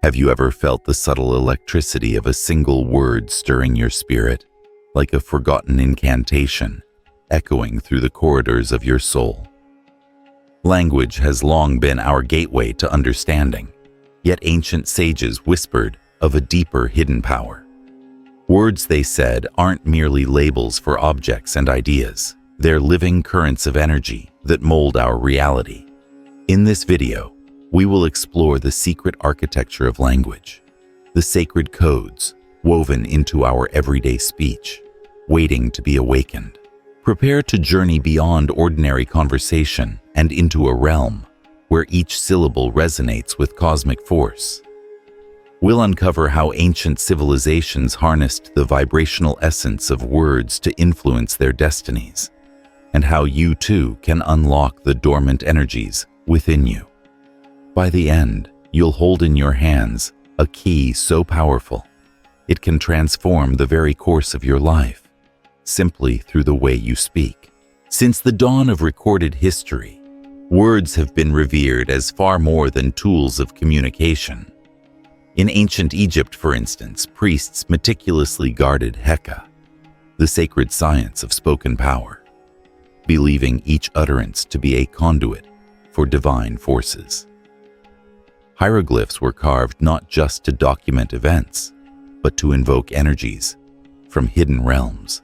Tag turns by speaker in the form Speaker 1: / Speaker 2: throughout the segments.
Speaker 1: Have you ever felt the subtle electricity of a single word stirring your spirit, like a forgotten incantation, echoing through the corridors of your soul? Language has long been our gateway to understanding, yet ancient sages whispered of a deeper hidden power. Words, they said, aren't merely labels for objects and ideas. They're living currents of energy that mold our reality. In this video, we will explore the secret architecture of language, the sacred codes woven into our everyday speech, waiting to be awakened. Prepare to journey beyond ordinary conversation and into a realm where each syllable resonates with cosmic force. We'll uncover how ancient civilizations harnessed the vibrational essence of words to influence their destinies, and how you too can unlock the dormant energies within you. By the end, you'll hold in your hands a key so powerful, it can transform the very course of your life, simply through the way you speak. Since the dawn of recorded history, words have been revered as far more than tools of communication. In ancient Egypt, for instance, priests meticulously guarded Heka, the sacred science of spoken power, believing each utterance to be a conduit for divine forces. Hieroglyphs were carved not just to document events, but to invoke energies from hidden realms.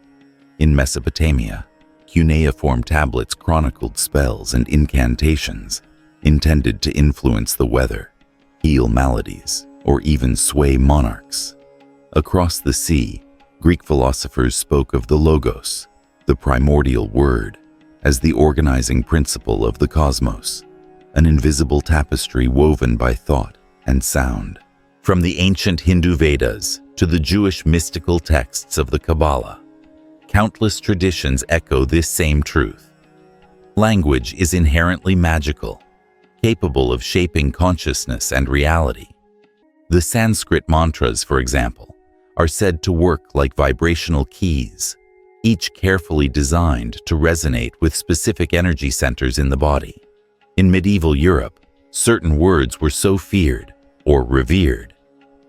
Speaker 1: In Mesopotamia, cuneiform tablets chronicled spells and incantations intended to influence the weather, heal maladies, or even sway monarchs. Across the sea, Greek philosophers spoke of the logos, the primordial word, as the organizing principle of the cosmos, an invisible tapestry woven by thought and sound. From the ancient Hindu Vedas to the Jewish mystical texts of the Kabbalah, countless traditions echo this same truth. Language is inherently magical, capable of shaping consciousness and reality. The Sanskrit mantras, for example, are said to work like vibrational keys, each carefully designed to resonate with specific energy centers in the body. In medieval Europe, certain words were so feared or revered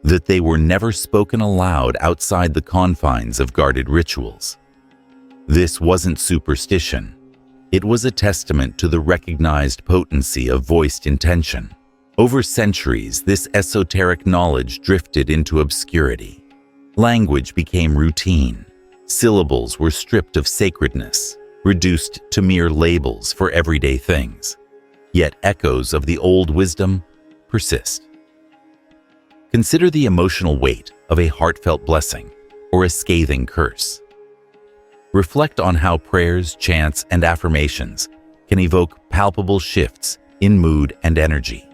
Speaker 1: that they were never spoken aloud outside the confines of guarded rituals. This wasn't superstition. It was a testament to the recognized potency of voiced intention. Over centuries, this esoteric knowledge drifted into obscurity. Language became routine. Syllables were stripped of sacredness, reduced to mere labels for everyday things. Yet echoes of the old wisdom persist. Consider the emotional weight of a heartfelt blessing or a scathing curse. Reflect on how prayers, chants, and affirmations can evoke palpable shifts in mood and energy.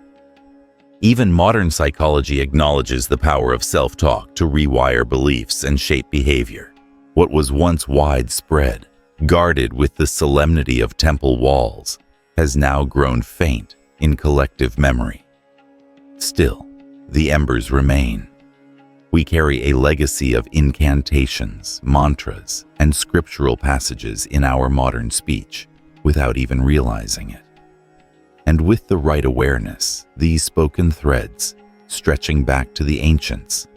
Speaker 1: Even modern psychology acknowledges the power of self-talk to rewire beliefs and shape behavior. What was once widespread, guarded with the solemnity of temple walls, has now grown faint in collective memory. Still, the embers remain. We carry a legacy of incantations, mantras, and scriptural passages in our modern speech without even realizing it. And with the right awareness, these spoken threads, stretching back to the ancients,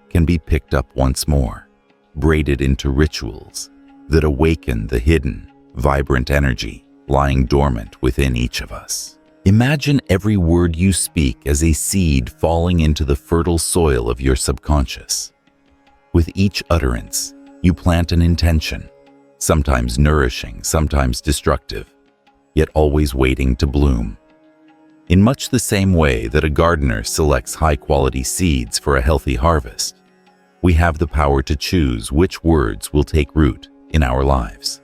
Speaker 1: can be picked up once more, braided into rituals that awaken the hidden, vibrant energy lying dormant within each of us. Imagine every word you speak as a seed falling into the fertile soil of your subconscious. With each utterance, you plant an intention, sometimes nourishing, sometimes destructive, yet always waiting to bloom. In much the same way that a gardener selects high-quality seeds for a healthy harvest, we have the power to choose which words will take root in our lives.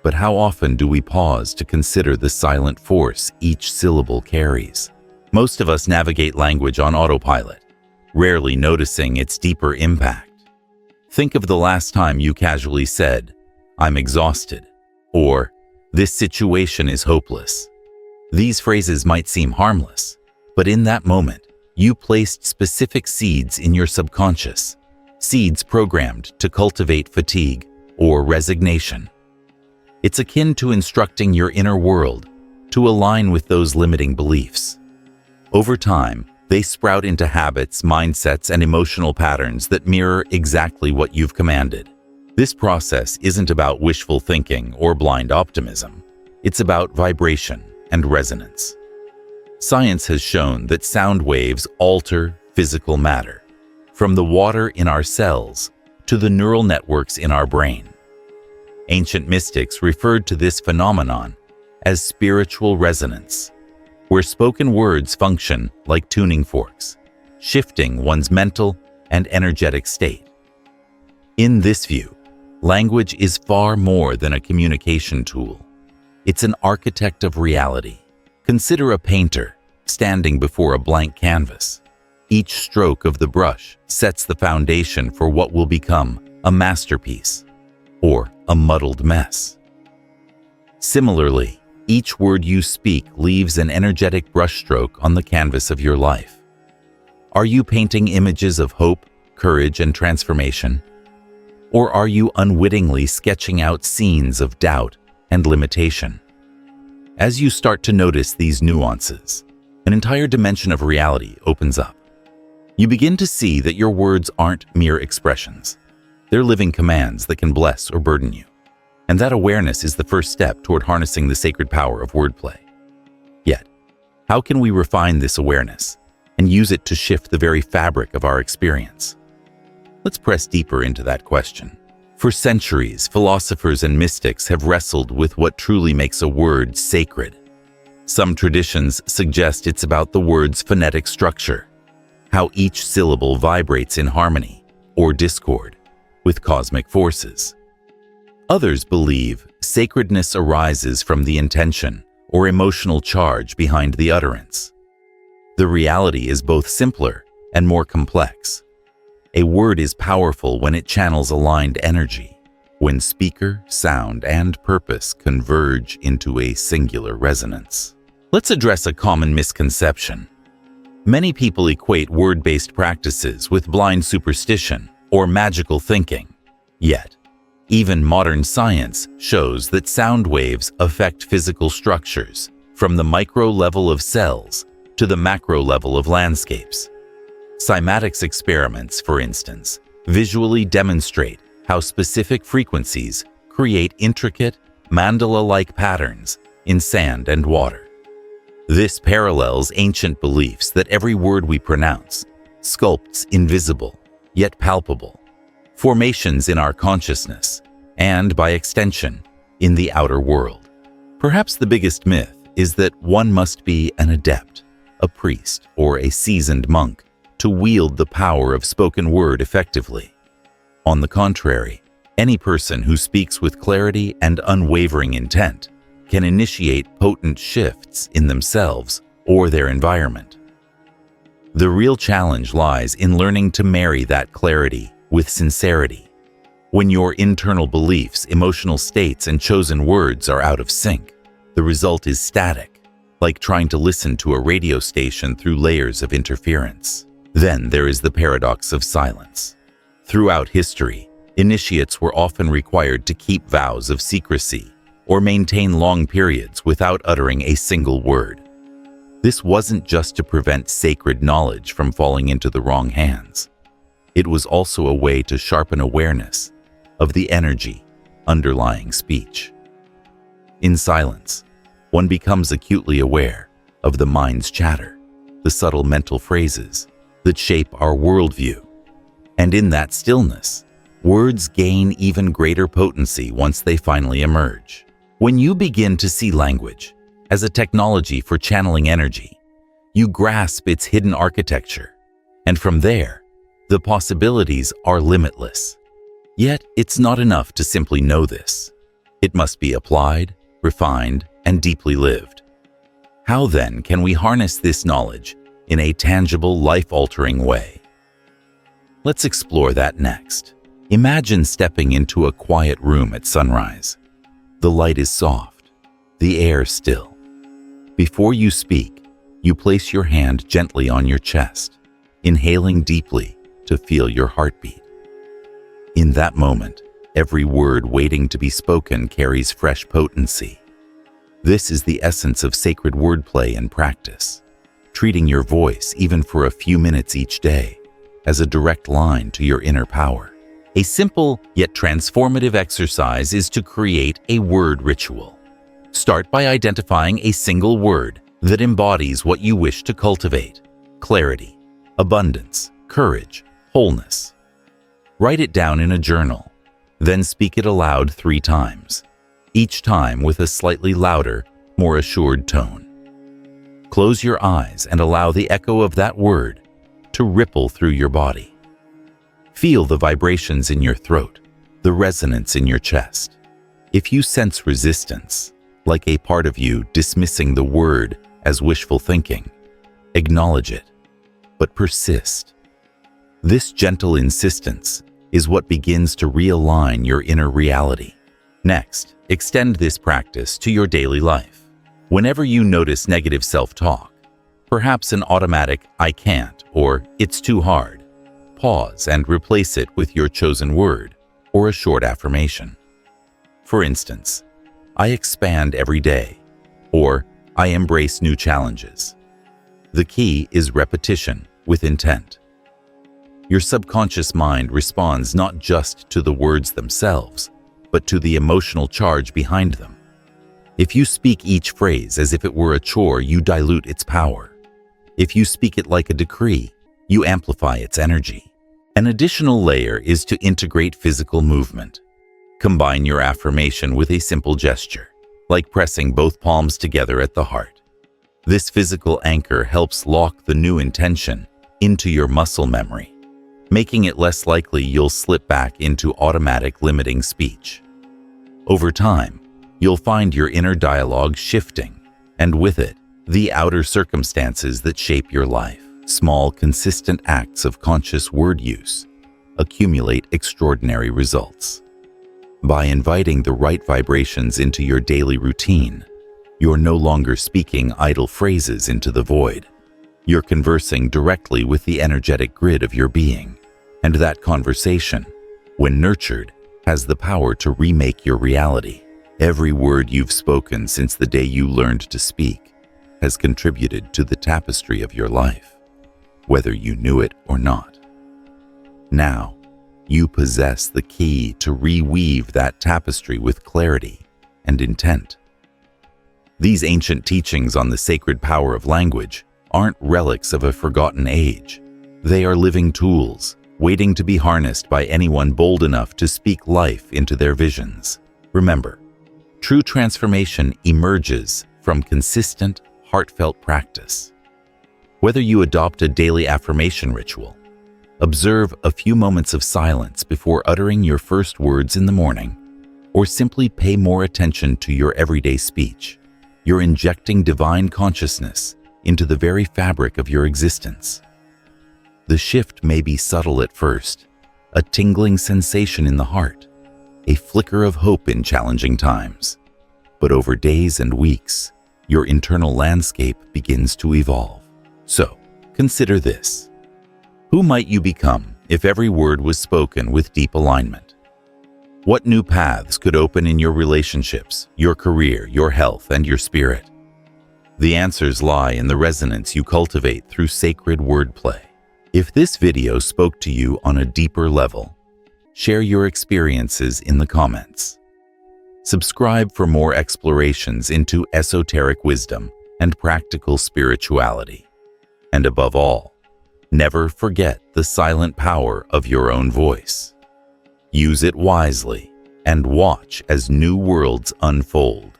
Speaker 1: But how often do we pause to consider the silent force each syllable carries? Most of us navigate language on autopilot, rarely noticing its deeper impact. Think of the last time you casually said, "I'm exhausted," or "This situation is hopeless." These phrases might seem harmless, but in that moment, you placed specific seeds in your subconscious, seeds programmed to cultivate fatigue or resignation. It's akin to instructing your inner world to align with those limiting beliefs. Over time, They sprout into habits, mindsets, and emotional patterns that mirror exactly what you've commanded. This process isn't about wishful thinking or blind optimism. It's about vibration and resonance. Science has shown that sound waves alter physical matter, from the water in our cells to the neural networks in our brain. Ancient mystics referred to this phenomenon as spiritual resonance, where spoken words function like tuning forks, shifting one's mental and energetic state. In this view, language is far more than a communication tool. It's an architect of reality. Consider a painter standing before a blank canvas. Each stroke of the brush sets the foundation for what will become a masterpiece or a muddled mess. Similarly, each word you speak leaves an energetic brushstroke on the canvas of your life. Are you painting images of hope, courage, and transformation? Or are you unwittingly sketching out scenes of doubt and limitation? As you start to notice these nuances, an entire dimension of reality opens up. You begin to see that your words aren't mere expressions. They're living commands that can bless or burden you. And that awareness is the first step toward harnessing the sacred power of wordplay. Yet, how can we refine this awareness and use it to shift the very fabric of our experience? Let's press deeper into that question. For centuries, philosophers and mystics have wrestled with what truly makes a word sacred. Some traditions suggest it's about the word's phonetic structure, how each syllable vibrates in harmony or discord with cosmic forces. Others believe sacredness arises from the intention or emotional charge behind the utterance. The reality is both simpler and more complex. A word is powerful when it channels aligned energy, when speaker, sound, and purpose converge into a singular resonance. Let's address a common misconception. Many people equate word-based practices with blind superstition or magical thinking. Yet, even modern science shows that sound waves affect physical structures, from the micro level of cells to the macro level of landscapes. Cymatics experiments, for instance, visually demonstrate how specific frequencies create intricate, mandala-like patterns in sand and water. This parallels ancient beliefs that every word we pronounce sculpts invisible, yet palpable, formations in our consciousness, and by extension, in the outer world. Perhaps the biggest myth is that one must be an adept, a priest, or a seasoned monk to wield the power of spoken word effectively. On the contrary, any person who speaks with clarity and unwavering intent can initiate potent shifts in themselves or their environment. The real challenge lies in learning to marry that clarity with sincerity. When your internal beliefs, emotional states, and chosen words are out of sync, the result is static, like trying to listen to a radio station through layers of interference. Then there is the paradox of silence. Throughout history, initiates were often required to keep vows of secrecy or maintain long periods without uttering a single word. This wasn't just to prevent sacred knowledge from falling into the wrong hands. It was also a way to sharpen awareness of the energy underlying speech. In silence, one becomes acutely aware of the mind's chatter, the subtle mental phrases that shape our worldview. And in that stillness, words gain even greater potency once they finally emerge. When you begin to see language as a technology for channeling energy, you grasp its hidden architecture, and from there, the possibilities are limitless. Yet, it's not enough to simply know this. It must be applied, refined, and deeply lived. How then can we harness this knowledge in a tangible, life-altering way? Let's explore that next. Imagine stepping into a quiet room at sunrise. The light is soft, the air still. Before you speak, you place your hand gently on your chest, inhaling deeply to feel your heartbeat. In that moment, every word waiting to be spoken carries fresh potency. This is the essence of sacred wordplay in practice. treating your voice, even for a few minutes each day, as a direct line to your inner power. A simple yet transformative exercise is to create a word ritual. Start by identifying a single word that embodies what you wish to cultivate: clarity, abundance, courage, wholeness. Write it down in a journal, then speak it aloud 3 times, each time with a slightly louder, more assured tone. Close your eyes and allow the echo of that word to ripple through your body. Feel the vibrations in your throat, the resonance in your chest. If you sense resistance, like a part of you dismissing the word as wishful thinking, acknowledge it, but persist. This gentle insistence is what begins to realign your inner reality. Next, extend this practice to your daily life. Whenever you notice negative self-talk, perhaps an automatic "I can't" or "it's too hard," pause and replace it with your chosen word or a short affirmation. For instance, "I expand every day," or "I embrace new challenges." The key is repetition with intent. Your subconscious mind responds not just to the words themselves, but to the emotional charge behind them. If you speak each phrase as if it were a chore, you dilute its power. If you speak it like a decree, you amplify its energy. An additional layer is to integrate physical movement. Combine your affirmation with a simple gesture, like pressing both palms together at the heart. This physical anchor helps lock the new intention into your muscle memory, making it less likely you'll slip back into automatic limiting speech. Over time, you'll find your inner dialogue shifting, and with it, the outer circumstances that shape your life. Small, consistent acts of conscious word use accumulate extraordinary results. By inviting the right vibrations into your daily routine, you're no longer speaking idle phrases into the void. You're conversing directly with the energetic grid of your being, and that conversation, when nurtured, has the power to remake your reality. Every word you've spoken since the day you learned to speak has contributed to the tapestry of your life, whether you knew it or not. Now, you possess the key to reweave that tapestry with clarity and intent. These ancient teachings on the sacred power of language aren't relics of a forgotten age. They are living tools, waiting to be harnessed by anyone bold enough to speak life into their visions. Remember, true transformation emerges from consistent, heartfelt practice. Whether you adopt a daily affirmation ritual, observe a few moments of silence before uttering your first words in the morning, or simply pay more attention to your everyday speech, you're injecting divine consciousness into the very fabric of your existence. The shift may be subtle at first, a tingling sensation in the heart, a flicker of hope in challenging times. But over days and weeks, your internal landscape begins to evolve. So, consider this. Who might you become if every word was spoken with deep alignment? What new paths could open in your relationships, your career, your health, and your spirit? The answers lie in the resonance you cultivate through sacred wordplay. If this video spoke to you on a deeper level, share your experiences in the comments. Subscribe for more explorations into esoteric wisdom and practical spirituality. And above all, never forget the silent power of your own voice. Use it wisely and watch as new worlds unfold.